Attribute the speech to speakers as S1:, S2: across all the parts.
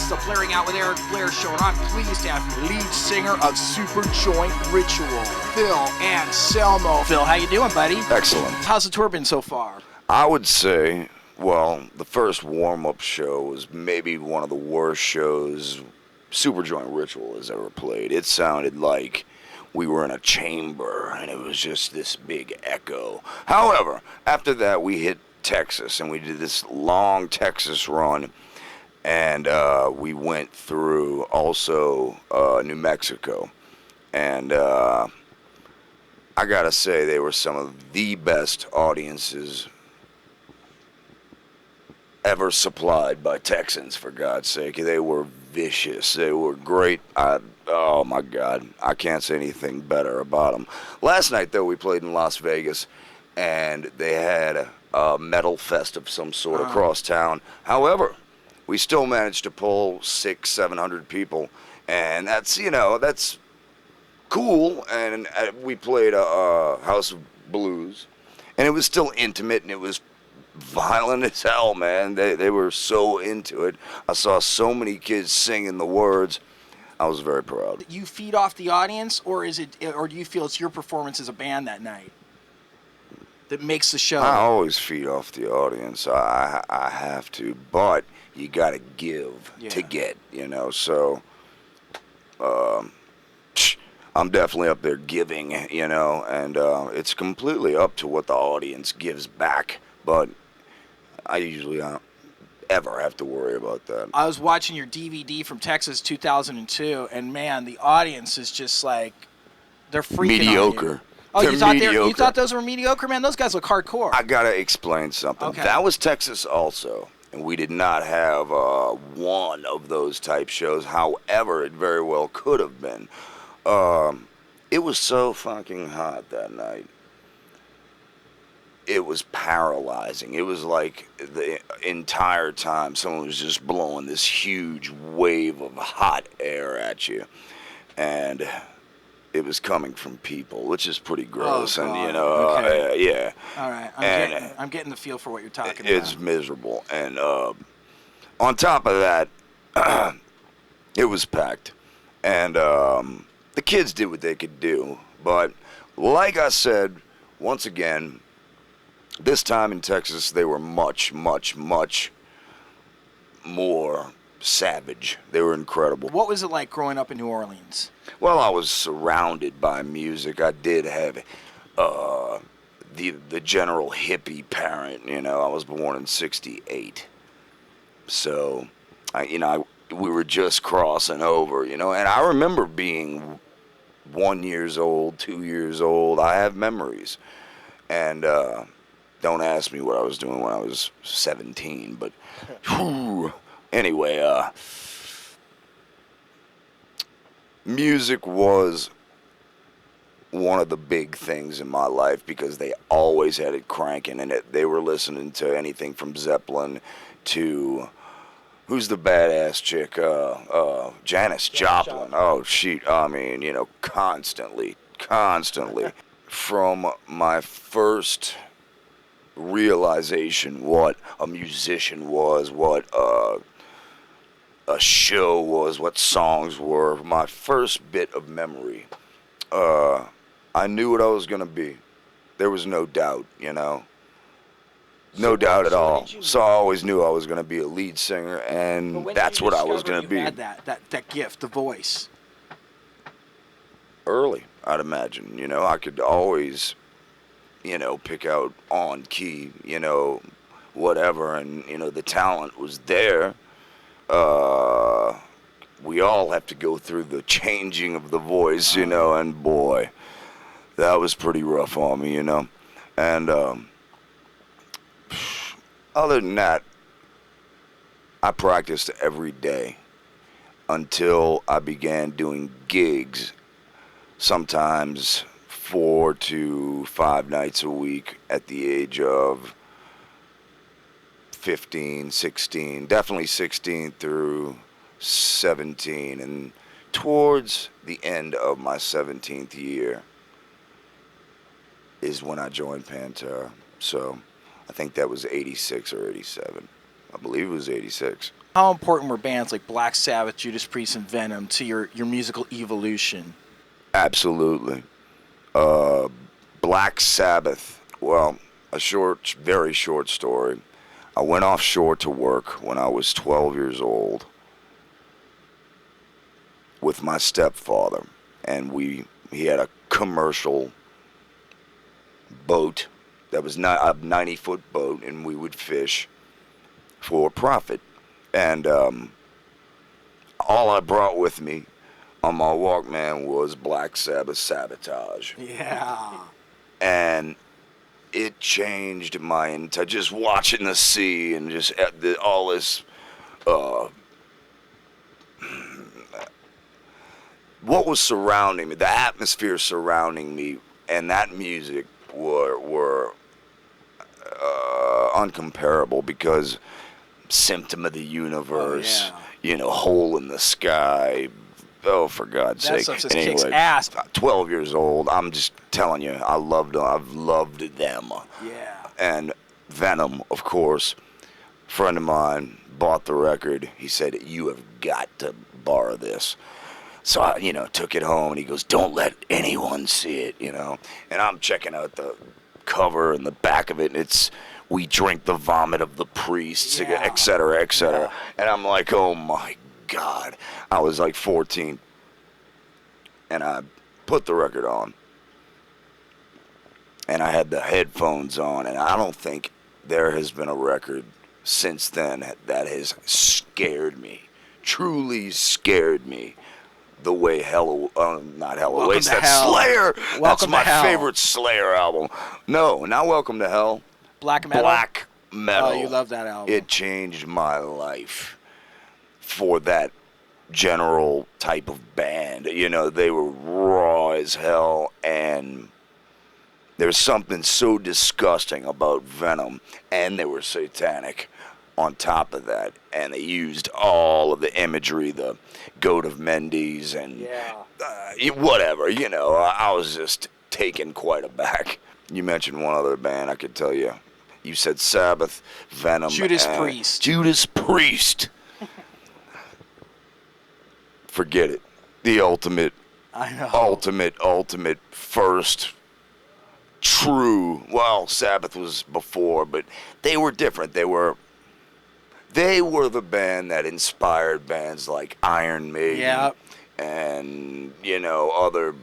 S1: This is the Blairing Out with Eric Blair show, and I'm pleased to have the lead singer of SuperJoint Ritual, Phil Anselmo. Phil, how you doing, buddy?
S2: Excellent.
S1: How's the tour been so far?
S2: I would say, well, the first warm-up show was maybe one of the worst shows SuperJoint Ritual has ever played. It sounded like we were in a chamber, and it was just this big echo. However, after that, we hit Texas, and we did this long Texas run, and we went through also New Mexico. And I gotta say, they were some of the best audiences ever supplied by Texans, for God's sake. They were vicious. They were great. Oh my God, I can't say anything better about them. Last night, though, we played in Las Vegas, and they had a metal fest of some sort across town. However, we still managed to pull 600-700 people, and that's, you know, that's cool. And we played a House of Blues, and it was still intimate, and it was violent as hell, man. They were so into it. I saw so many kids singing the words. I was very proud.
S1: You feed off the audience, or do you feel it's your performance as a band that night that makes the show?
S2: I always feed off the audience. I have to, but you got to give to get, you know. So I'm definitely up there giving, you know, and it's completely up to what the audience gives back. But I usually don't ever have to worry about that.
S1: I was watching your DVD from Texas 2002, and man, the audience is just like, they're freaking
S2: mediocre.
S1: On you. Oh, you thought those were mediocre, man? Those guys look hardcore.
S2: I gotta explain something.
S1: Okay.
S2: That was Texas also, and we did not have one of those type shows. However, it very well could have been. It was so fucking hot that night. It was paralyzing. It was like the entire time someone was just blowing this huge wave of hot air at you, and it was coming from people, which is pretty gross.
S1: Oh,
S2: and
S1: God.
S2: you know,
S1: Okay.
S2: yeah.
S1: All right, I'm getting the feel for what you're talking about.
S2: It's miserable, and on top of that, it was packed, and the kids did what they could do. But like I said, once again, this time in Texas, they were much, much, much more savage. They were incredible.
S1: What was it like growing up in New Orleans?
S2: Well, I was surrounded by music. I did have the general hippie parent. You know, I was born in '68, so we were just crossing over. You know, and I remember being 1 year old, 2 years old. I have memories, and don't ask me what I was doing when I was 17. But anyway, music was one of the big things in my life because they always had it cranking, and they were listening to anything from Zeppelin to who's the badass chick, Janis Joplin. Oh, shit. I mean, you know, constantly. From my first realization what a musician was, what a show was, what songs were, my first bit of memory, I knew what I was going to be. There was no doubt, you know. No doubt at all. So I always knew I was going to be a lead singer, and that's what I was going to be.
S1: You had that gift, the voice.
S2: Early, I'd imagine. You know, I could always, you know, pick out on key, you know, whatever, and, you know, the talent was there. We all have to go through the changing of the voice, you know, and boy, that was pretty rough on me, you know. And other than that, I practiced every day until I began doing gigs, sometimes 4 to 5 nights a week at the age of 15, 16, definitely 16 through 17, and towards the end of my 17th year is when I joined Pantera. So I think that was 86 or 87. I believe it was 86.
S1: How important were bands like Black Sabbath, Judas Priest, and Venom to your musical evolution?
S2: Absolutely. Black Sabbath. Well, very short story. I went offshore to work when I was 12 years old with my stepfather, and he had a commercial boat that was not a 90-foot boat, and we would fish for profit. And all I brought with me on my Walkman was Black Sabbath Sabotage.
S1: Yeah.
S2: And it changed my entire, just watching the sea and just all this, what was surrounding me, the atmosphere surrounding me, and that music were uncomparable, because Symptom of the Universe, Hole in the Sky. Oh, for God's
S1: That
S2: sake!
S1: stuff just kicks ass.
S2: 12 years old. I'm just telling you, I've loved them.
S1: Yeah.
S2: And Venom, of course. A friend of mine bought the record. He said, "You have got to borrow this." So I, took it home, and he goes, "Don't let anyone see it," And I'm checking out the cover and the back of it, and it's "We drink the vomit of the priests," et cetera, et cetera. Yeah. And I'm like, oh my God. I was like 14, and I put the record on, and I had the headphones on, and I don't think there has been a record since then that has scared me, truly scared me, the way not Hell Awaits, that's
S1: Hell.
S2: Slayer. That's my
S1: Hell.
S2: favorite Slayer album. No, not Welcome to Hell.
S1: Black Metal?
S2: Black Metal.
S1: Oh, you love that album.
S2: It changed my life for that general type of band. They were raw as hell, and there's something so disgusting about Venom, and they were satanic on top of that, and they used all of the imagery, the goat of Mendes, and whatever, I was just taken quite aback. You mentioned one other band, I could tell you. You said Sabbath, Venom,
S1: Judas Priest.
S2: Judas Priest. Forget it. The ultimate, ultimate first true. Well, Sabbath was before, but they were different. They were the band that inspired bands like Iron Maiden, and other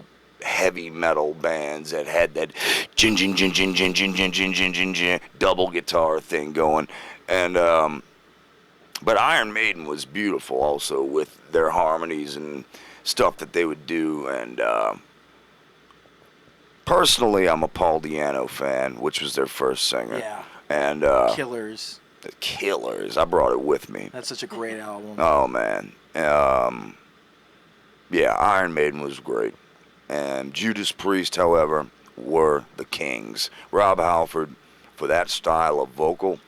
S2: heavy metal bands that had that jin jin jin jin jin jin jin jin jin jin jin double guitar thing going, and but Iron Maiden was beautiful also with their harmonies and stuff that they would do. And personally, I'm a Paul Di'Anno fan, which was their first singer.
S1: Yeah.
S2: And
S1: Killers.
S2: The Killers. I brought it with me.
S1: That's such a great album.
S2: Oh man. Yeah, Iron Maiden was great. And Judas Priest, however, were the kings. Rob Halford, for that style of vocal,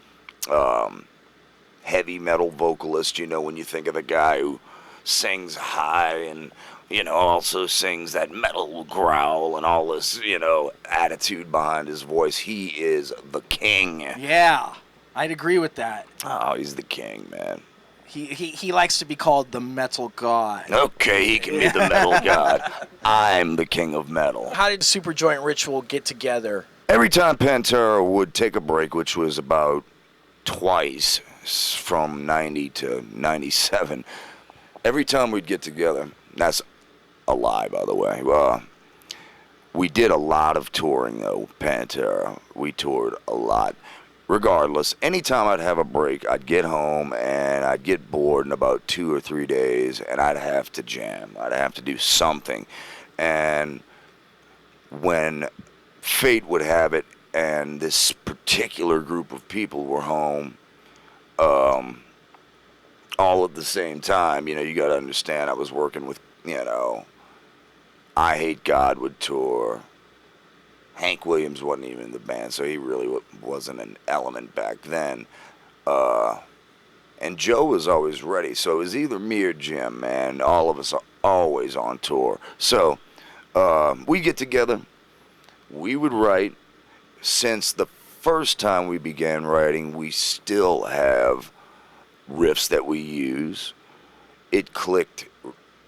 S2: heavy metal vocalist, when you think of the guy who sings high and, also sings that metal growl and all this, attitude behind his voice. He is the king.
S1: Yeah, I'd agree with that.
S2: Oh, he's the king, man.
S1: He likes to be called the metal god.
S2: Okay, he can be the metal god. I'm the king of metal.
S1: How did SuperJoint Ritual get together?
S2: Every time Pantera would take a break, which was about twice from 90 to 97, every time we'd get together, that's a lie, by the way. We did a lot of touring, though, Pantera. We toured a lot. Regardless, anytime I'd have a break, I'd get home and I'd get bored in about 2 or 3 days, and I'd have to jam. I'd have to do something. And when fate would have it, and this particular group of people were home, all at the same time, you got to understand, I was working with, I Hate God would tour. Hank Williams wasn't even in the band, so he really wasn't an element back then. And Joe was always ready, so it was either me or Jim, man. All of us are always on tour. So we get together, we would write. Since the first time we began writing, we still have riffs that we use. It clicked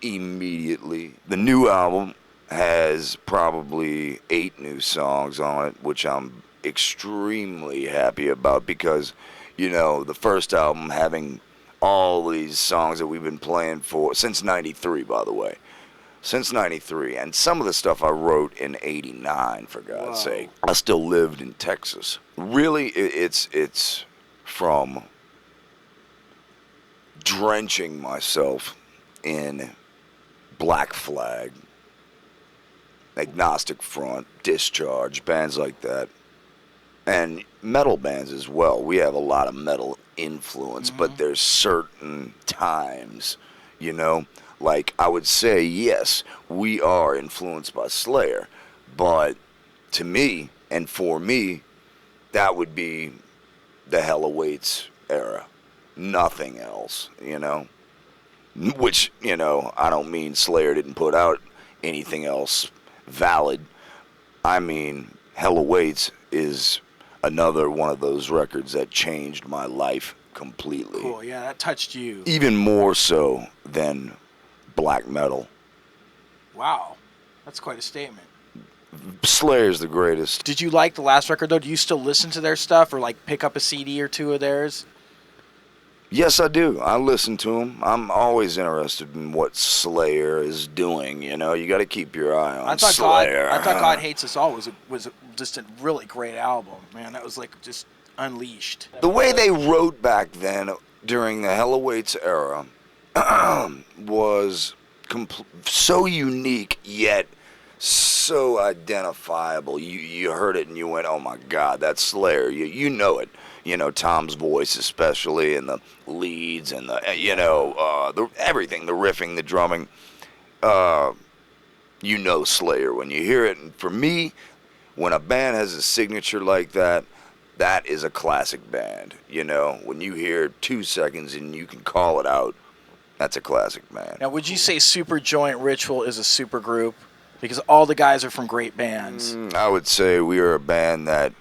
S2: immediately. The new album has probably 8 new songs on it, which I'm extremely happy about because, the first album having all these songs that we've been playing for since 93, by the way. Since 93. And some of the stuff I wrote in 89, for God's sake. I still lived in Texas. Really, it's from drenching myself in Black Flag, Agnostic Front, Discharge, bands like that. And metal bands as well. We have a lot of metal influence, but there's certain times, like I would say, yes, we are influenced by Slayer, but to me and for me, that would be the Hell Awaits era. Nothing else, Which, I don't mean Slayer didn't put out anything else valid. I mean, Hell Awaits is another one of those records that changed my life completely.
S1: Cool, yeah, that touched you.
S2: Even more so than black metal.
S1: Wow, that's quite a statement.
S2: Slayer's the greatest.
S1: Did you like the last record, though? Do you still listen to their stuff or, pick up a CD or two of theirs?
S2: Yes, I do. I listen to them. I'm always interested in what Slayer is doing. You got to keep your eye on Slayer.
S1: I thought God Hates Us All was just a really great album, man. That was just unleashed.
S2: The way they wrote back then during the Hell Awaits era was so unique yet so identifiable. You heard it and you went, oh my God, that's Slayer. You know it. Tom's voice especially, and the leads, and the everything, the riffing, the drumming. Slayer when you hear it. And for me, when a band has a signature like that, that is a classic band. When you hear 2 seconds and you can call it out, that's a classic band.
S1: Now, would you say SuperJoint Ritual is a super group? Because all the guys are from great bands.
S2: I would say we are a band that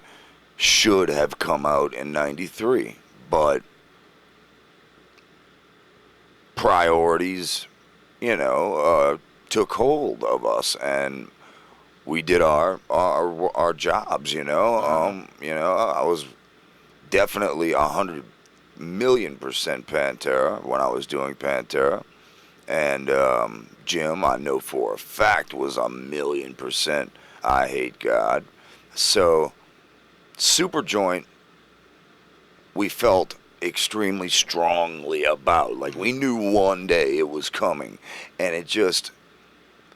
S2: should have come out in 93, but priorities, took hold of us, and we did our jobs, I was definitely 100 million% Pantera when I was doing Pantera, and Jim, I know for a fact, was 1,000,000% I Hate God. So SuperJoint, we felt extremely strongly about. We knew one day it was coming, and it just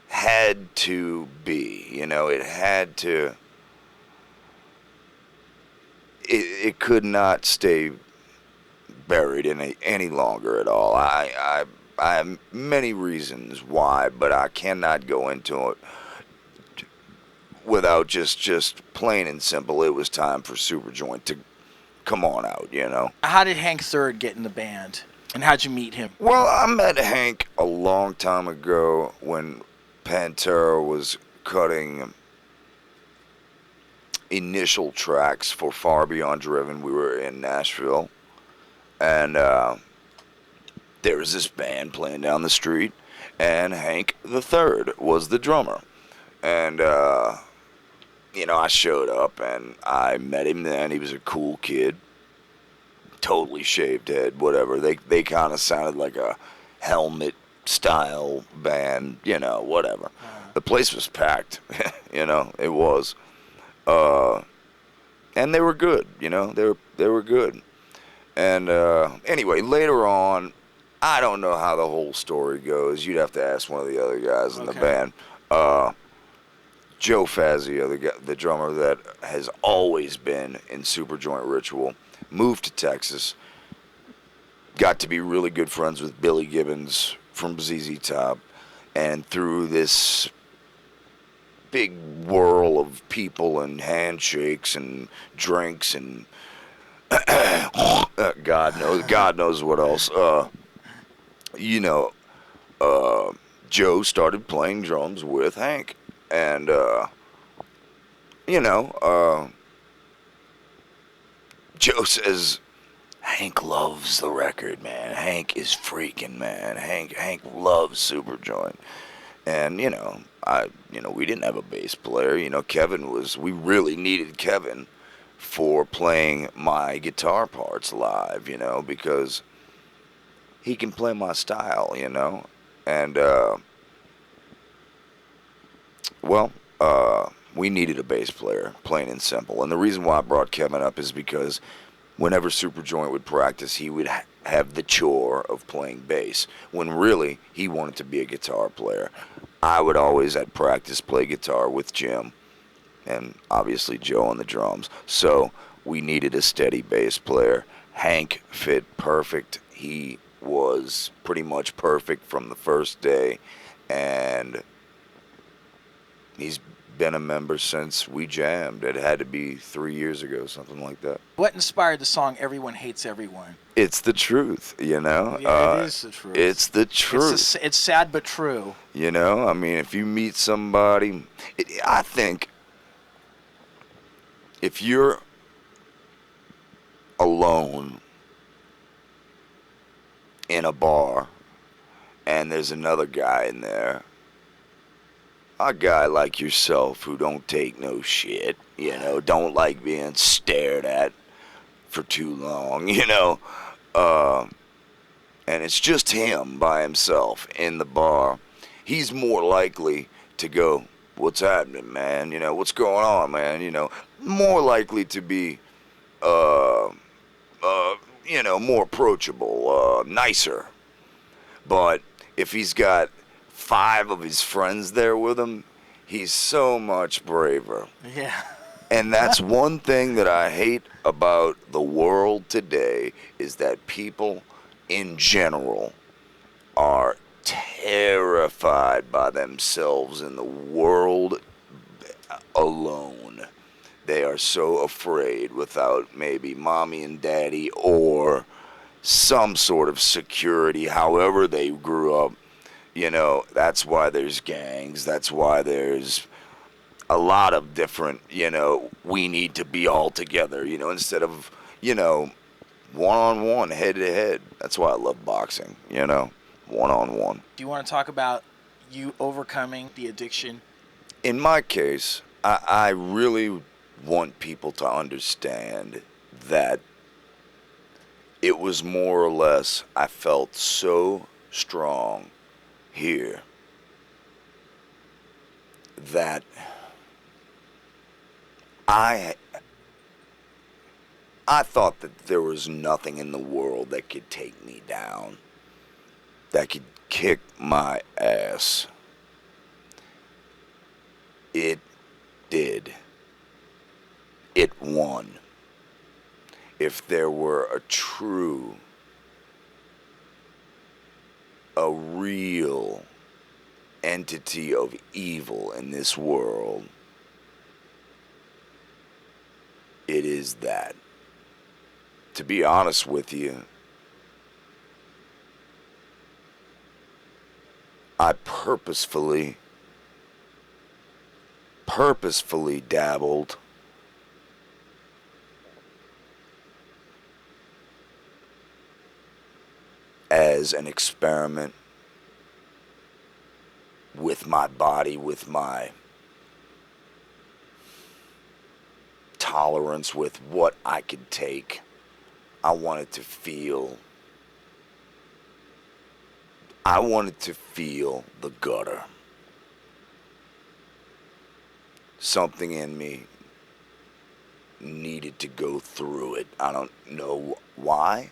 S2: had to be. It had to. It could not stay buried any longer at all. I have many reasons why, but I cannot go into it without just plain and simple. It was time for SuperJoint to come on out,
S1: How did Hank Third get in the band, and how'd you meet him?
S2: Well, I met Hank a long time ago when Pantera was cutting initial tracks for Far Beyond Driven. We were in Nashville, and there was this band playing down the street, and Hank the Third was the drummer. And, I showed up, and I met him then. He was a cool kid, totally shaved head, whatever. They kind of sounded like a Helmet-style band, whatever. The place was packed, it was. And they were good, they were good. And anyway, later on, I don't know how the whole story goes. You'd have to ask one of the other guys in the band. Joe Fazio, the drummer that has always been in SuperJoint Ritual, moved to Texas, got to be really good friends with Billy Gibbons from ZZ Top, and through this big whirl of people and handshakes and drinks and God knows what else. Joe started playing drums with Hank, and Joe says Hank loves the record, man. Hank is freaking, man. Hank loves SuperJoint. And, we didn't have a bass player. We really needed Kevin for playing my guitar parts live, because he can play my style, And, we needed a bass player, plain and simple. And the reason why I brought Kevin up is because whenever SuperJoint would practice, he would have the chore of playing bass, when really he wanted to be a guitar player. I would always at practice play guitar with Jim, and obviously Joe on the drums. So we needed a steady bass player. Hank fit perfect. He was pretty much perfect from the first day, and he's been a member since we jammed. It had to be 3 years ago, something like that.
S1: What inspired the song Everyone Hates Everyone?
S2: It's the truth,
S1: Yeah, it is the truth.
S2: It's the truth.
S1: It's sad but true.
S2: If you meet somebody, I think if you're alone in a bar and there's another guy in there, a guy like yourself who don't take no shit, don't like being stared at for too long, and it's just him by himself in the bar, he's more likely to go, "What's happening, man? What's going on, man?" More likely to be, more approachable, nicer. But if he's got 5 of his friends there with him, he's so much braver.
S1: Yeah.
S2: And that's one thing that I hate about the world today, is that people in general are terrified by themselves in the world alone. They are so afraid without maybe mommy and daddy or some sort of security, however they grew up. That's why there's gangs. That's why there's a lot of different, we need to be all together, instead of, one-on-one, head-to-head. That's why I love boxing, one-on-one.
S1: Do you want to talk about you overcoming the addiction?
S2: In my case, I really want people to understand that it was more or less, I felt so strong here that I thought that there was nothing in the world that could take me down, that could kick my ass. It did. It won. If there were a real entity of evil in this world, it is that. To be honest with you, I purposefully dabbled as an experiment with my body, with my tolerance, with what I could take. I wanted to feel the gutter. Something in me needed to go through it. I don't know why.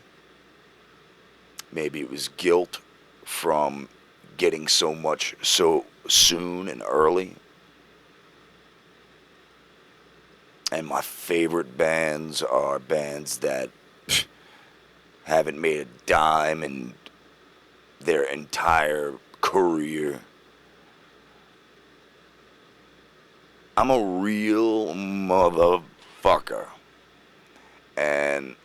S2: Maybe it was guilt from getting so much so soon and early. And my favorite bands are bands that haven't made a dime in their entire career. I'm a real motherfucker. And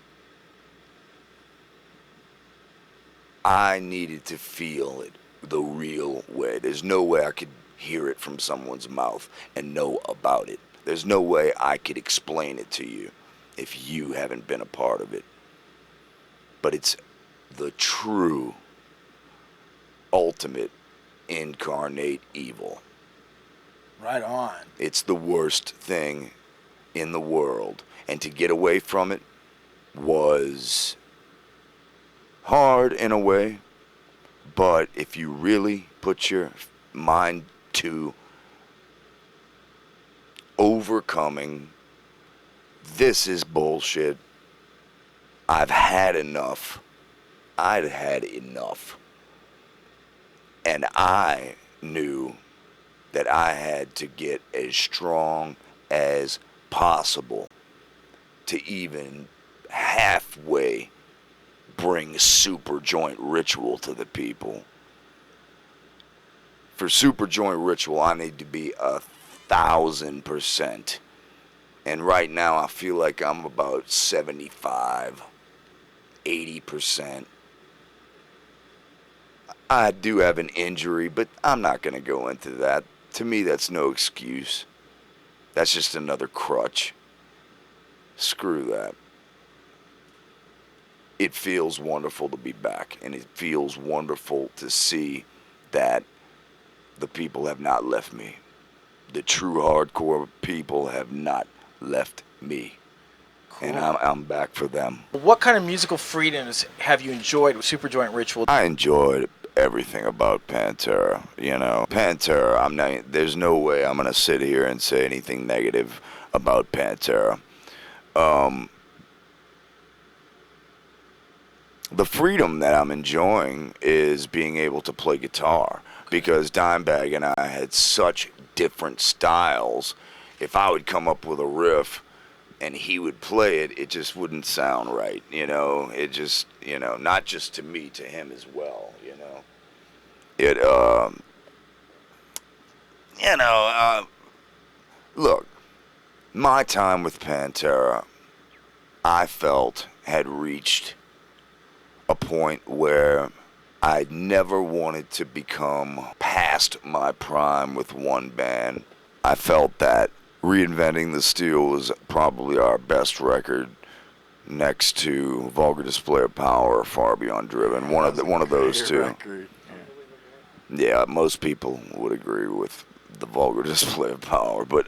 S2: I needed to feel it the real way. There's no way I could hear it from someone's mouth and know about it. There's no way I could explain it to you if you haven't been a part of it. but it's the true, ultimate, incarnate evil.
S1: Right on.
S2: It's the worst thing in the world. And to get away from it was hard in a way, but if you really put your mind to overcoming, this is bullshit, I've had enough, I'd had enough, and I knew that I had to get as strong as possible to even halfway bring SuperJoint Ritual to the people. For SuperJoint Ritual, I need to be 1,000%. And right now, I feel like I'm about 75, 80%. I do have an injury, but I'm not going to go into that. To me, that's no excuse. That's just another crutch. Screw that. It feels wonderful to be back, and it feels wonderful to see that the people have not left me. The true hardcore people have not left me. Cool. And I'm back for them.
S1: What kind of musical freedoms have you enjoyed with SuperJoint Ritual?
S2: I enjoyed everything about Pantera. You know, Pantera, there's no way I'm going to sit here and say anything negative about Pantera. The freedom that I'm enjoying is being able to play guitar, because Dimebag and I had such different styles. If I would come up with a riff and he would play it, it just wouldn't sound right, you know. It just, you know, not just to me, to him as well, you know. Look, my time with Pantera, I felt had reached a point where I never wanted to become past my prime with one band. I felt that Reinventing the Steel was probably our best record, next to Vulgar Display of Power or Far Beyond Driven. One of those two. Yeah, most people would agree with the Vulgar Display of Power, but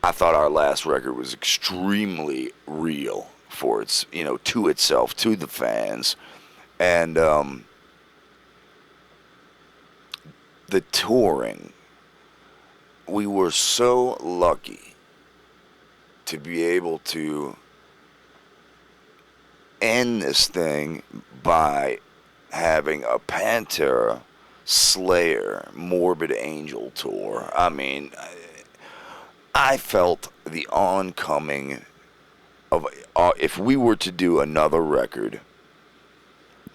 S2: I thought our last record was extremely real for its, you know, to itself, to the fans. And the touring, we were so lucky to be able to end this thing by having a Pantera, Slayer, Morbid Angel tour. I mean, I felt the oncoming of, if we were to do another record,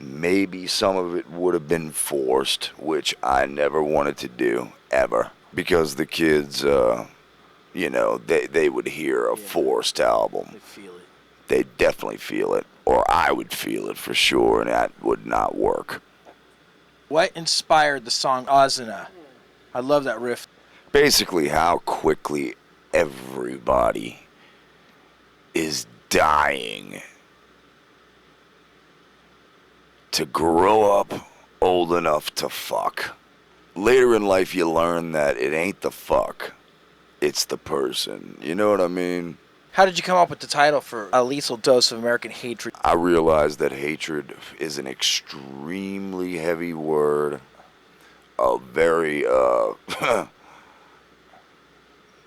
S2: maybe some of it would have been forced, which I never wanted to do, ever. Because the kids, you know, they would hear a forced album.
S1: They feel it.
S2: They'd definitely feel it. Or I would feel it for sure, and that would not work.
S1: What inspired the song Ozuna? I love that riff.
S2: Basically, how quickly everybody is dying to grow up old enough to fuck. Later in life, you learn that it ain't the fuck, it's the person. You know what I mean?
S1: How did you come up with the title for A Lethal Dose of American Hatred?
S2: I realized that hatred is an extremely heavy word, a very,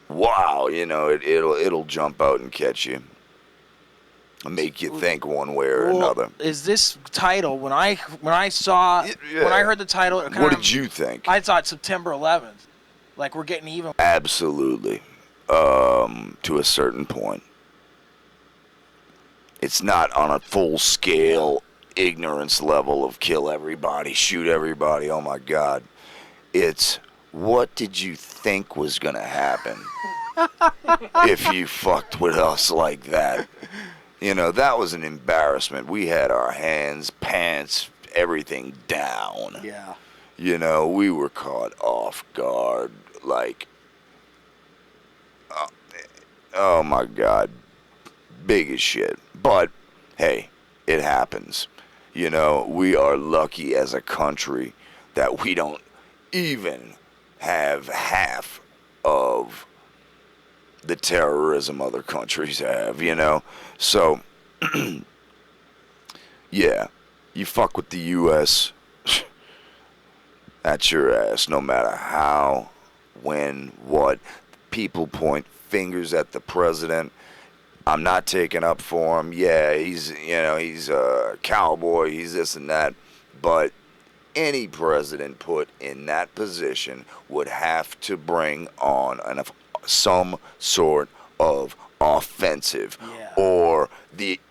S2: wow, you know, it'll jump out and catch you. Make you think one way or another.
S1: Is this title, when I heard the title,
S2: what did you think?
S1: I thought September 11th, like we're getting even.
S2: Absolutely, to a certain point. It's not on a full scale ignorance level of kill everybody, shoot everybody. Oh my God, it's what did you think was gonna happen if you fucked with us like that? You know, that was an embarrassment. We had our hands, pants, everything down.
S1: Yeah.
S2: You know, we were caught off guard. Like, oh my God, big as shit. But hey, it happens. You know, we are lucky as a country that we don't even have half of the terrorism other countries have, you know? So, yeah, you fuck with the U.S., that's your ass, no matter how, when, what. People point fingers at the president. I'm not taking up for him. Yeah, he's a cowboy, he's this and that. But any president put in that position would have to bring on some sort of offensive, or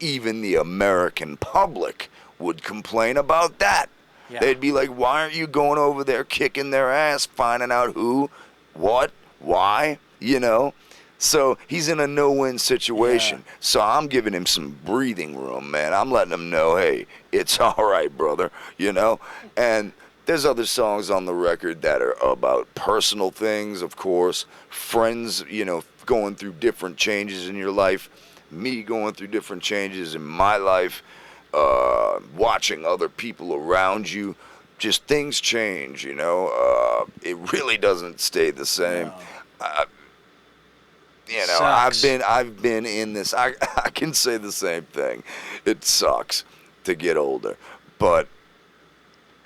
S2: even the American public would complain about that. Yeah. They'd be like, why aren't you going over there kicking their ass, finding out who, what, why, you know? So he's in a no-win situation. Yeah. So I'm giving him some breathing room, man. I'm letting him know, hey, it's all right, brother, you know? And there's other songs on the record that are about personal things, of course. Friends, you know, going through different changes in your life. Me going through different changes in my life. Watching other people around you. Just things change, you know? It really doesn't stay the same. No. You know, sucks. I've been in this. I can say the same thing. It sucks to get older, but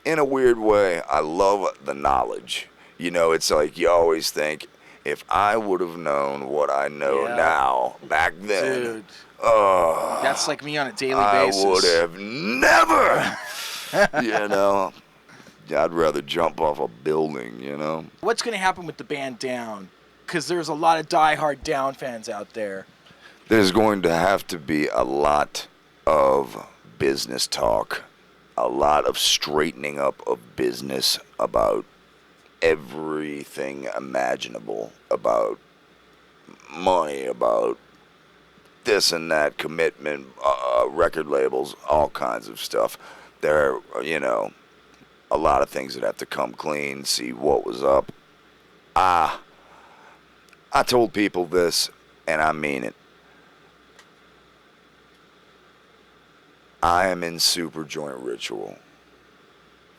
S2: in a weird way, I love the knowledge. You know, it's like you always think, if I would have known what I know now back then, dude,
S1: that's like me on a daily basis.
S2: I would have never. You know, I'd rather jump off a building. You know,
S1: what's going to happen with the band Down? Because there's a lot of diehard Down fans out there.
S2: There's going to have to be a lot of business talk, a lot of straightening up of business about everything imaginable, about money, about this and that, commitment, record labels, all kinds of stuff. There are, you know, a lot of things that have to come clean, see what was up. I told people this, and I mean it. I am in SuperJoint Ritual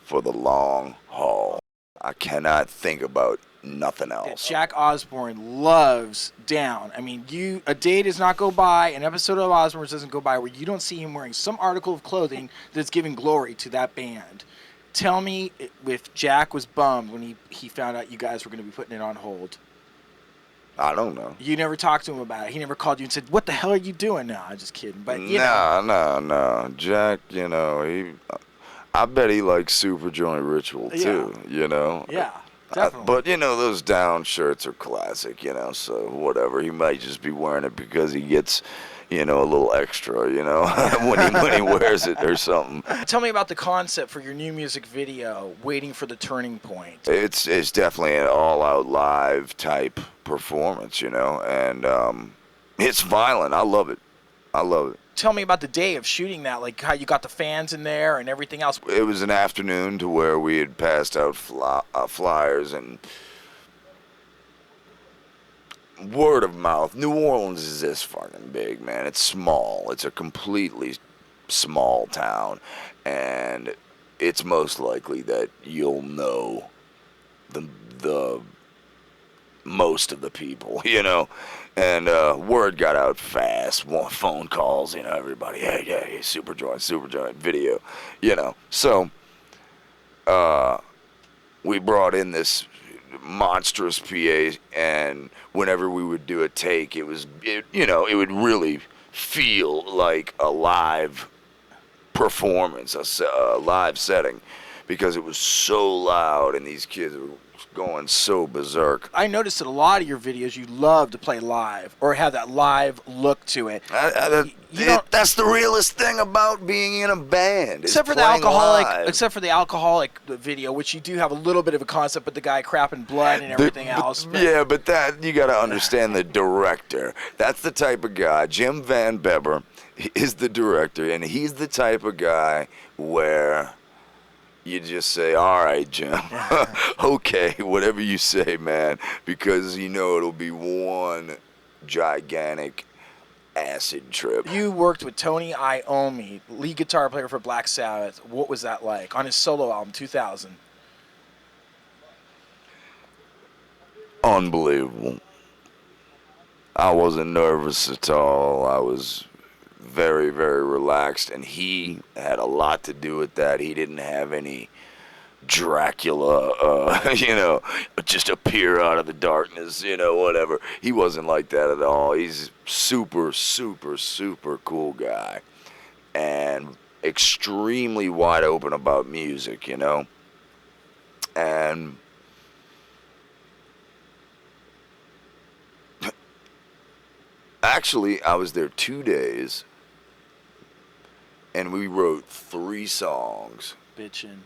S2: for the long haul. I cannot think about nothing else.
S1: Jack Osbourne loves Down. I mean, a day does not go by, an episode of Osbourne doesn't go by where you don't see him wearing some article of clothing that's giving glory to that band. Tell me if Jack was bummed when he found out you guys were going to be putting it on hold.
S2: I don't know.
S1: You never talked to him about it. He never called you and said, what the hell are you doing now? I'm just kidding. But
S2: No. Jack, you know, I bet he likes SuperJoint Ritual too, you know?
S1: Yeah, definitely.
S2: But, you know, those Down shirts are classic, you know, so whatever. He might just be wearing it because he gets, you know, a little extra, you know, when he wears it or something.
S1: Tell me about the concept for your new music video, Waiting for the Turning Point.
S2: It's definitely an all-out live type performance, you know, and it's violent. I love it.
S1: Tell me about the day of shooting that, like how you got the fans in there and everything else.
S2: It was an afternoon to where we had passed out flyers and word of mouth. New Orleans is this fucking big, man. It's small. It's a completely small town, and it's most likely that you'll know the most of the people, you know. And word got out fast. Phone calls, you know, everybody, hey, SuperJoint video, you know. So we brought in this monstrous PA, and whenever we would do a take, it would really feel like a live performance, a live setting, because it was so loud and these kids were going so berserk.
S1: I noticed that a lot of your videos you love to play live or have that live look to it.
S2: That's the realest thing about being in a band.
S1: Except for the alcoholic video, which you do have a little bit of a concept with the guy crapping blood and everything else.
S2: Yeah, but that you got to understand the director. That's the type of guy. Jim Van Beber is the director, and he's the type of guy where you just say, all right, Jim, okay, whatever you say, man, because you know it'll be one gigantic acid trip.
S1: You worked with Tony Iommi, lead guitar player for Black Sabbath. What was that like on his solo album, 2000?
S2: Unbelievable. I wasn't nervous at all. I was very, very relaxed, and he had a lot to do with that. He didn't have any Dracula, just appear out of the darkness, whatever. He wasn't like that at all. He's super, super, super cool guy, and extremely wide open about music, and actually, I was there 2 days, and we wrote 3 songs.
S1: Bitchin'.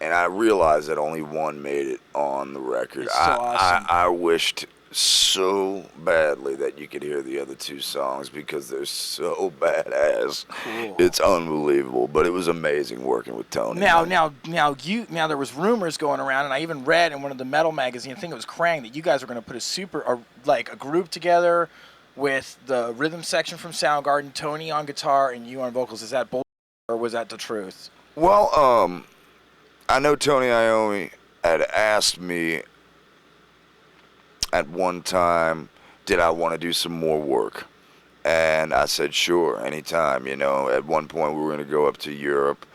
S2: And I realized that only one made it on the record.
S1: It's so awesome.
S2: I wished so badly that you could hear the other 2 songs because they're so badass.
S1: Cool.
S2: It's unbelievable, but it was amazing working with Tony.
S1: Now there was rumors going around, and I even read in one of the metal magazines, I think it was Krang, that you guys were going to put a group together with the rhythm section from Soundgarden, Tony on guitar, and you on vocals. Is that bull, or was that the truth?
S2: Well, I know Tony Iommi had asked me at one time, did I want to do some more work? And I said, sure, anytime. At one point we were going to go up to Europe,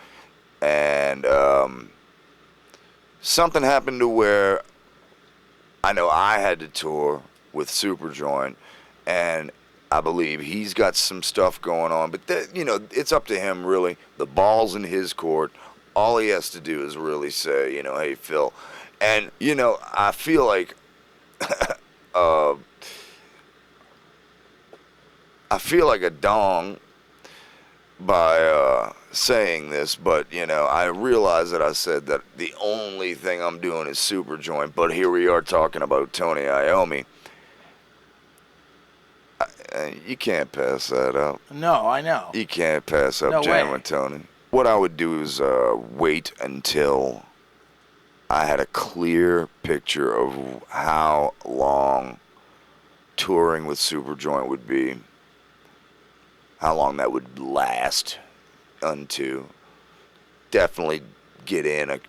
S2: and something happened to where I know I had to tour with SuperJoint, and I believe he's got some stuff going on, but it's up to him, really. The ball's in his court. All he has to do is really say, hey, Phil. And, I feel like a dong by saying this, but, I realize that I said that the only thing I'm doing is SuperJoint, but here we are talking about Tony Iommi. You can't pass that up.
S1: No, I know.
S2: You can't pass up
S1: No
S2: jamming
S1: way.
S2: with Tony. What I would do is wait until I had a clear picture of how long touring with SuperJoint would be, how long that would last definitely get in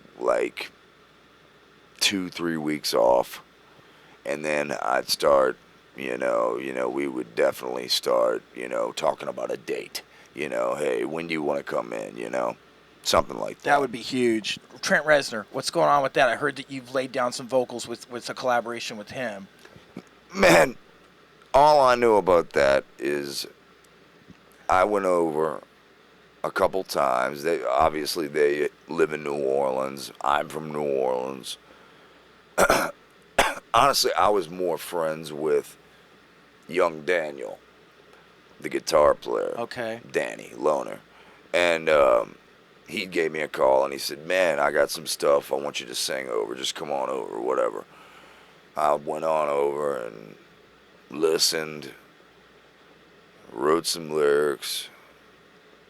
S2: 2-3 weeks off, and then I'd start, we would definitely start, talking about a date. Hey, when do you want to come in, something like that.
S1: That would be huge. Trent Reznor, what's going on with that? I heard that you've laid down some vocals with a collaboration with him.
S2: Man, all I know about that is I went over a couple times. They live in New Orleans. I'm from New Orleans. Honestly, I was more friends with young Daniel, the guitar player.
S1: Okay.
S2: Danny Loner. And he gave me a call and he said, man, I got some stuff I want you to sing over. Just come on over, whatever. I went on over and listened, wrote some lyrics,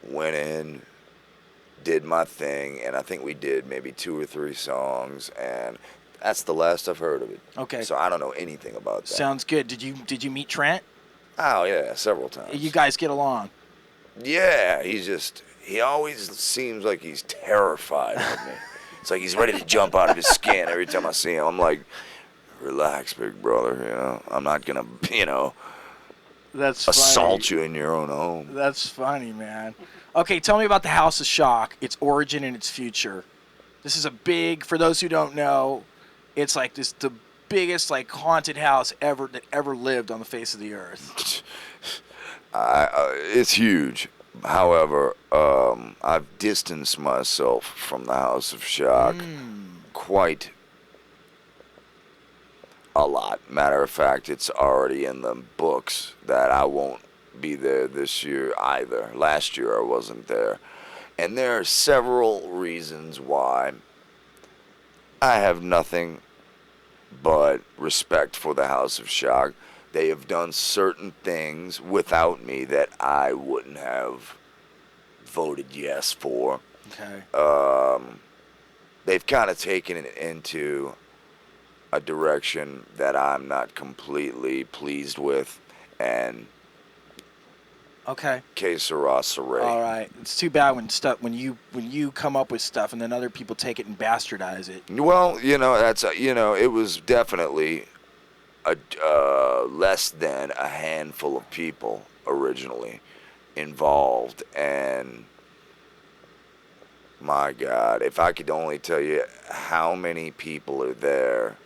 S2: went in, did my thing, and I think we did maybe 2 or 3 songs, and that's the last I've heard of it.
S1: Okay.
S2: So I don't know anything about that.
S1: Sounds good. Did you meet Trent?
S2: Oh, yeah, several times.
S1: You guys get along?
S2: Yeah, he always seems like he's terrified of me. It's like he's ready to jump out of his skin every time I see him. I'm like, relax, big brother, I'm not going to,
S1: That's
S2: assault
S1: funny.
S2: you in your own home.
S1: That's funny, man. Okay, tell me about the House of Shock, its origin and its future. This is for those who don't know, it's like the biggest haunted house that ever lived on the face of the earth.
S2: It's huge. However, I've distanced myself from the House of Shock quite a lot. Matter of fact, it's already in the books that I won't be there this year either. Last year I wasn't there. And there are several reasons why. I have nothing but respect for the House of Shock. They have done certain things without me that I wouldn't have voted yes for.
S1: Okay.
S2: They've kind of taken it into a direction that I'm not completely pleased with, and
S1: Okay.
S2: Que sera, sera.
S1: All right. It's too bad when you come up with stuff and then other people take it and bastardize it.
S2: Well, that's it was definitely a less than a handful of people originally involved, and my God, if I could only tell you how many people are there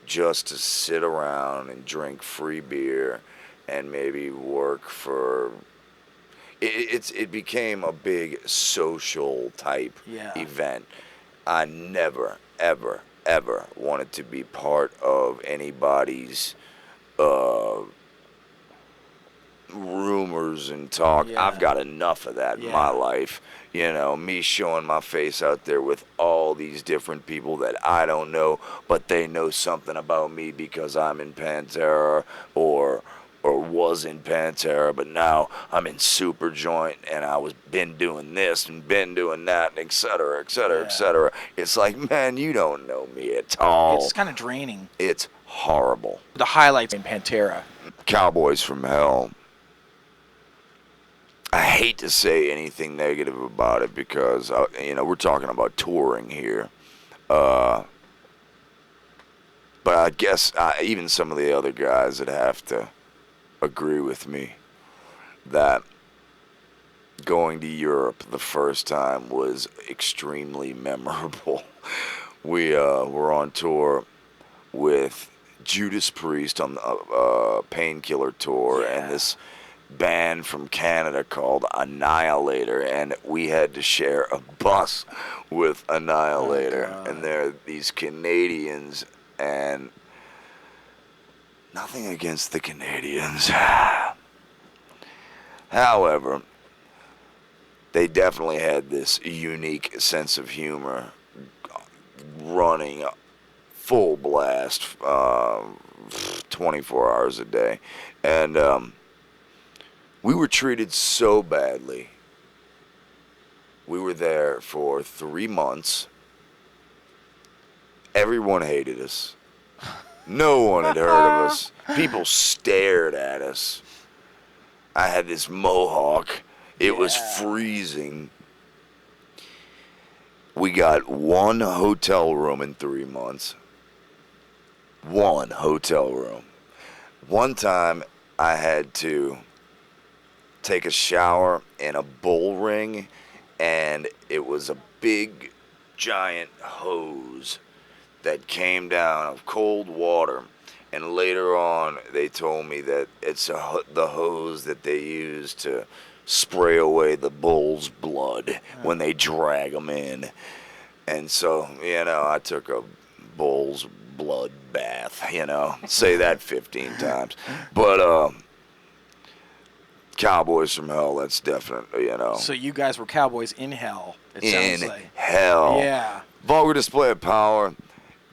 S2: just to sit around and drink free beer and maybe work for. It became a big social type
S1: Yeah.
S2: event. I never, ever, ever wanted to be part of anybody's uh, rumors and talk.
S1: Yeah.
S2: I've got enough of that in my
S1: Yeah.
S2: life. Me showing my face out there with all these different people that I don't know, but they know something about me because I'm in Pantera or was in Pantera, but now I'm in SuperJoint and I was been doing this and been doing that, and et cetera, et cetera, et
S1: Yeah.
S2: cetera. It's like, man, you don't know me at all.
S1: It's kind of draining.
S2: It's horrible.
S1: The highlights in Pantera.
S2: Cowboys from Hell. I hate to say anything negative about it because, we're talking about touring here. But I guess even some of the other guys that have to agree with me that going to Europe the first time was extremely memorable. We were on tour with Judas Priest on the Painkiller tour,
S1: Yeah.
S2: and this band from Canada called Annihilator, and we had to share a bus with Annihilator,
S1: God.
S2: and they're these Canadians, and nothing against the Canadians. However, they definitely had this unique sense of humor, running full blast 24 hours a day, and we were treated so badly. We were there for 3 months. Everyone hated us. No one had heard of us. People stared at us. I had this mohawk. It was freezing. We got one hotel room in 3 months. One hotel room. One time I had to take a shower in a bull ring, and it was a big giant hose that came down of cold water, and later on they told me that it's the hose that they use to spray away the bull's blood when they drag them in. And so, I took a bull's blood bath, say that 15 times. But Cowboys from Hell, that's definitely,
S1: So you guys were cowboys in hell. It
S2: in
S1: sounds like.
S2: hell.
S1: Yeah.
S2: Vulgar display of power,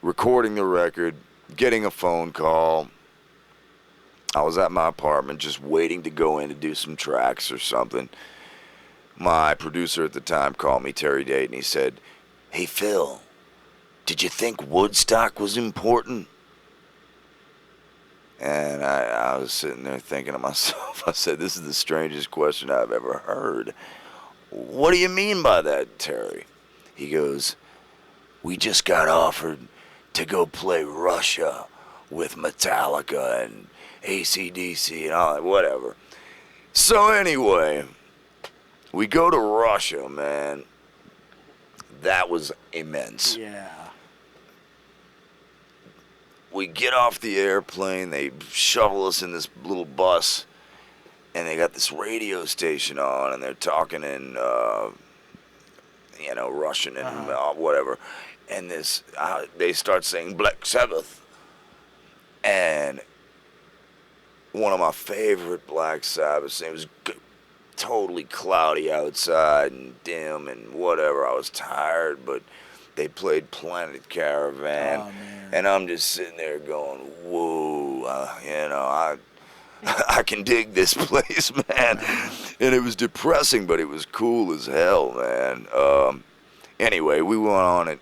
S2: recording the record, getting a phone call. I was at my apartment just waiting to go in to do some tracks or something. My producer at the time called me, Terry Date, and he said, "Hey, Phil, did you think Woodstock was important?" And I was sitting there thinking to myself, I said, "This is the strangest question I've ever heard. What do you mean by that, Terry?" He goes, "We just got offered to go play Russia with Metallica and AC/DC and all that, whatever." So anyway, we go to Russia, man. That was immense.
S1: Yeah.
S2: We get off the airplane, they shovel us in this little bus, and they got this radio station on, and they're talking in, Russian and whatever. And they start saying Black Sabbath. And one of my favorite Black Sabbaths, it was totally cloudy outside and dim and whatever. I was tired, but they played Planet Caravan.
S1: Oh, man.
S2: And I'm just sitting there going, whoa, I can dig this place, man. And it was depressing, but it was cool as hell, man. Anyway, we went on at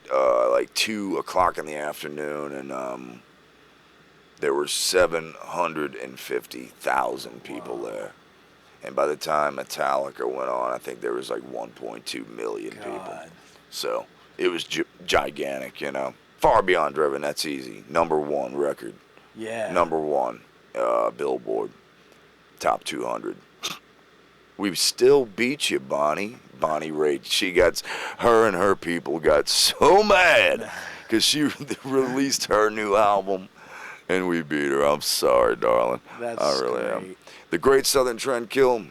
S2: like 2 o'clock in the afternoon, and there were 750,000 people there. And by the time Metallica went on, I think there was like 1.2 million people.
S1: God.
S2: So it was gigantic, you know. Far Beyond Driven, that's easy. Number 1 record.
S1: Yeah.
S2: Number 1, Billboard. Top 200. We still beat you, Bonnie. Bonnie Raitt. Her and her people got so mad because she released her new album, and we beat her. I'm sorry, darling.
S1: That's
S2: I really am.
S1: great.
S2: The Great Southern Trendkill,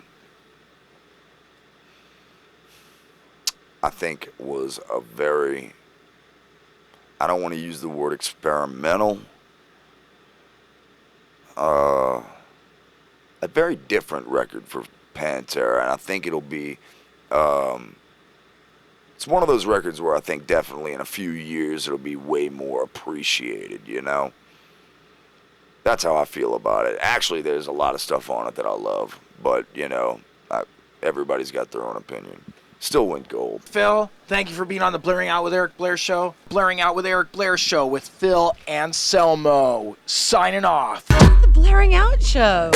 S2: I think, was a very, I don't want to use the word experimental, a very different record for Pantera, and I think it'll be, it's one of those records where I think definitely in a few years it'll be way more appreciated, you know? That's how I feel about it. Actually, there's a lot of stuff on it that I love, but, you know, everybody's got their own opinion. Still went gold.
S1: Phil, thank you for being on the Blaring Out with Eric Blair show. Blaring Out with Eric Blair show with Phil Anselmo. Signing off.
S3: The Blaring Out Show.